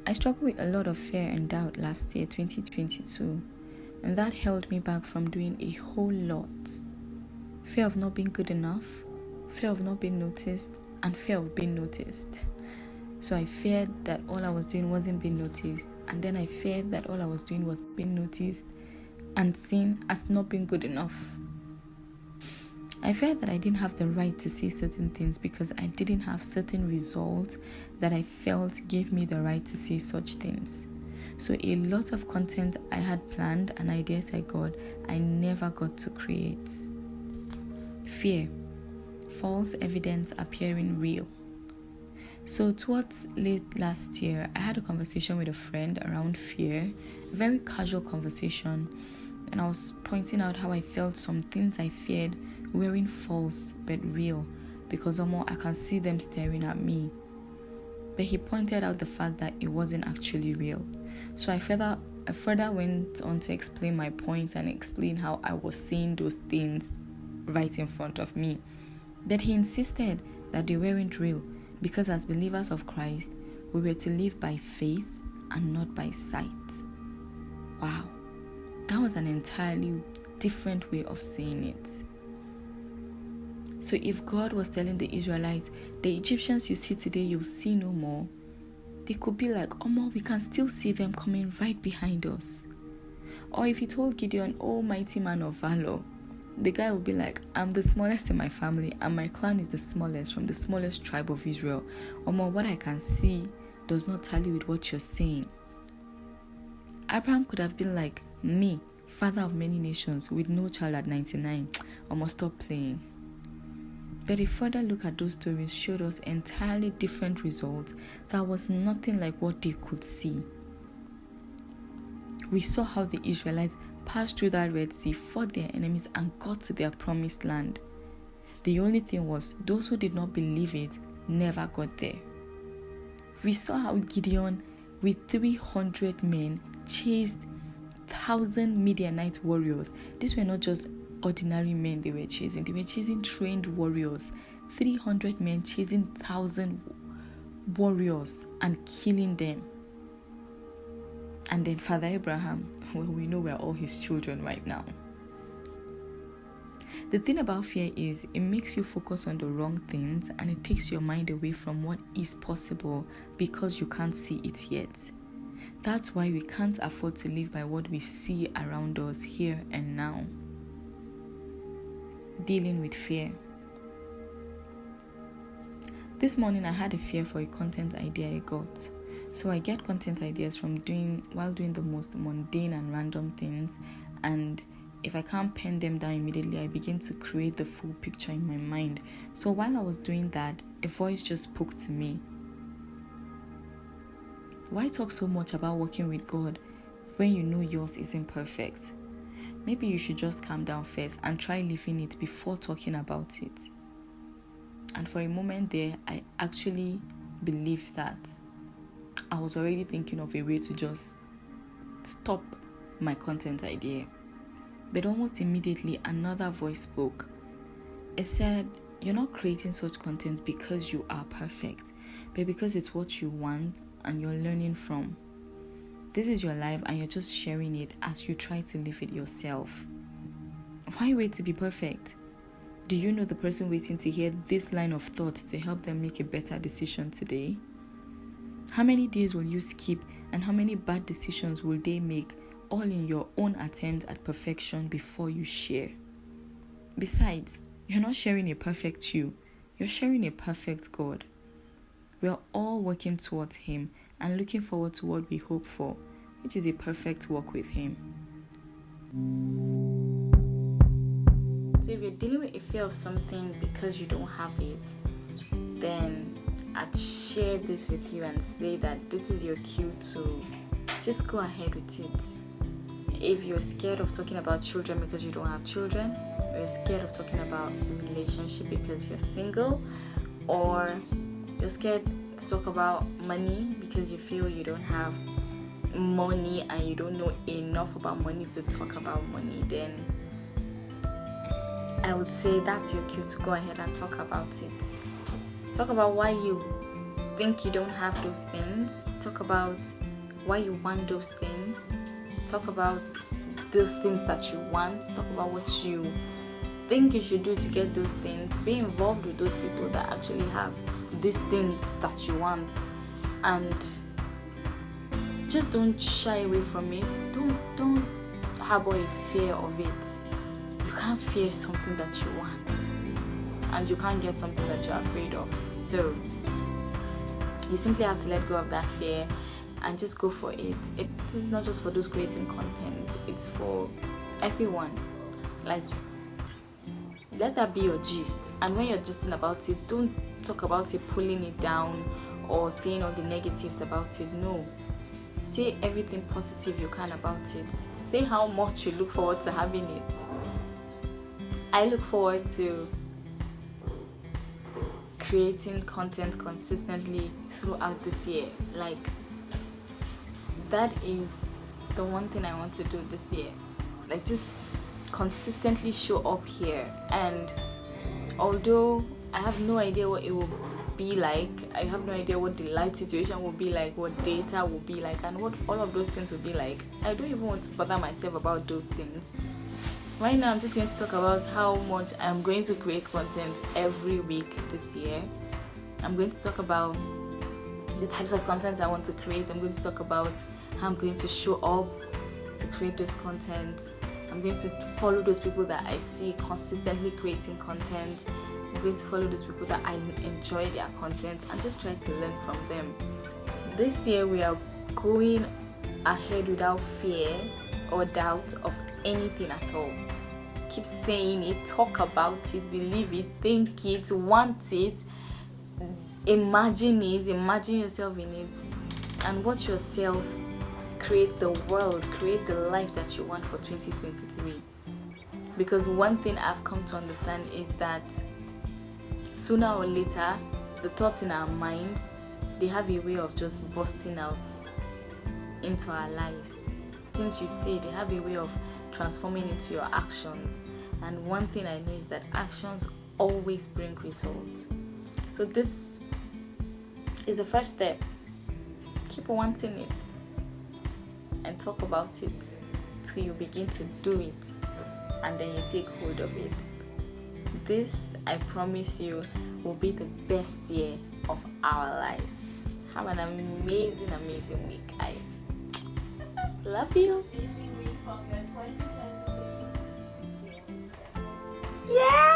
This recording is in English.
I struggled with a lot of fear and doubt last year, 2022, and that held me back from doing a whole lot. Fear of not being good enough, fear of not being noticed, and fear of being noticed. So I feared that all I was doing wasn't being noticed, and then I feared that all I was doing was being noticed and seen as not being good enough. I feared that I didn't have the right to say certain things because I didn't have certain results that I felt gave me the right to say such things. So a lot of content I had planned and ideas I got, I never got to create. Fear. False evidence appearing real. So towards late last year, I had a conversation with a friend around fear, a very casual conversation, and I was pointing out how I felt some things I feared weren't false but real because I can see them staring at me. But he pointed out the fact that it wasn't actually real. So I further went on to explain my point and explain how I was seeing those things right in front of me. But he insisted that they weren't real because as believers of Christ, we were to live by faith and not by sight. Wow, that was an entirely different way of saying it. So if God was telling the Israelites, the Egyptians you see today, you'll see no more, they could be like, we can still see them coming right behind us. Or if he told Gideon, oh mighty man of valor, the guy would be like, I'm the smallest in my family and my clan is the smallest from the smallest tribe of Israel. What I can see does not tally with what you're saying. Abraham could have been like, me, father of many nations with no child at 99. Stop playing. But a further look at those stories showed us entirely different results that was nothing like what they could see. We saw how the Israelites passed through that Red Sea, fought their enemies, and got to their promised land. The only thing was, those who did not believe it never got there. We saw how Gideon, with 300 men, chased 1,000 Midianite warriors. These were not just ordinary men they were chasing trained warriors. 300 men chasing 1,000 warriors and killing them. And then Father Abraham, we know we're all his children right now. The thing about fear is it makes you focus on the wrong things and it takes your mind away from what is possible because you can't see it yet. That's why we can't afford to live by what we see around us here and now. Dealing with fear. This morning I had a fear for a content idea I got. So I get content ideas while doing the most mundane and random things, and if I can't pen them down immediately, I begin to create the full picture in my mind. So while I was doing that, a voice just spoke to me. Why talk so much about working with God when you know yours isn't perfect? Maybe you should just calm down first and try living it before talking about it. And for a moment there, I actually believed that. I was already thinking of a way to just stop my content idea. But almost immediately, another voice spoke. It said, you're not creating such content because you are perfect, but because it's what you want and you're learning from. This is your life and you're just sharing it as you try to live it yourself. Why wait to be perfect? Do you know the person waiting to hear this line of thought to help them make a better decision today? How many days will you skip and how many bad decisions will they make, all in your own attempt at perfection before you share? Besides, you're not sharing a perfect you, you're sharing a perfect God. We're all working towards Him and looking forward to what we hope for, which is a perfect walk with Him. So if you're dealing with a fear of something because you don't have it, then I'd share this with you and say that this is your cue to just go ahead with it. If you're scared of talking about children because you don't have children, or you're scared of talking about relationship because you're single, or you're scared to talk about money because you feel you don't have money and you don't know enough about money to talk about money, then I would say that's your cue to go ahead and talk about it. Talk about why you think you don't have those things. Talk about why you want those things. Talk about those things that you want. Talk about what you think you should do to get those things. Be involved with those people that actually have these things that you want, and just don't shy away from it. Don't harbor a fear of it. You can't fear something that you want, and you can't get something that you're afraid of. So you simply have to let go of that fear and just go for it. It is not just for those creating content, it's for everyone. Like, let that be your gist. And when you're gisting about it, don't talk about it pulling it down or saying all the negatives about it. No, say everything positive you can about it. Say how much you look forward to having it. I look forward to creating content consistently throughout this year. Like, that is the one thing I want to do this year. Like, just consistently show up here. And although I have no idea what it will be like, I have no idea what the light situation will be like, what data will be like, and what all of those things will be like, I don't even want to bother myself about those things. Right now, I'm just going to talk about how much I'm going to create content every week this year. I'm going to talk about the types of content I want to create. I'm going to talk about how I'm going to show up to create those content. I'm going to follow those people that I see consistently creating content. I'm going to follow those people that I enjoy their content and just try to learn from them. This year, we are going ahead without fear or doubt of anything at all. Keep saying it, talk about it, believe it, think it, want it, imagine yourself in it, and watch yourself create the world, create the life that you want for 2023. Because one thing I've come to understand is that sooner or later, the thoughts in our mind, they have a way of just busting out into our lives. Things you say, they have a way of transforming into your actions. And one thing I know is that actions always bring results. So this is the first step. Keep wanting it and talk about it till you begin to do it, and then you take hold of it. This, I promise you, will be the best year of our lives. Have an amazing week, guys. Love you. Yeah.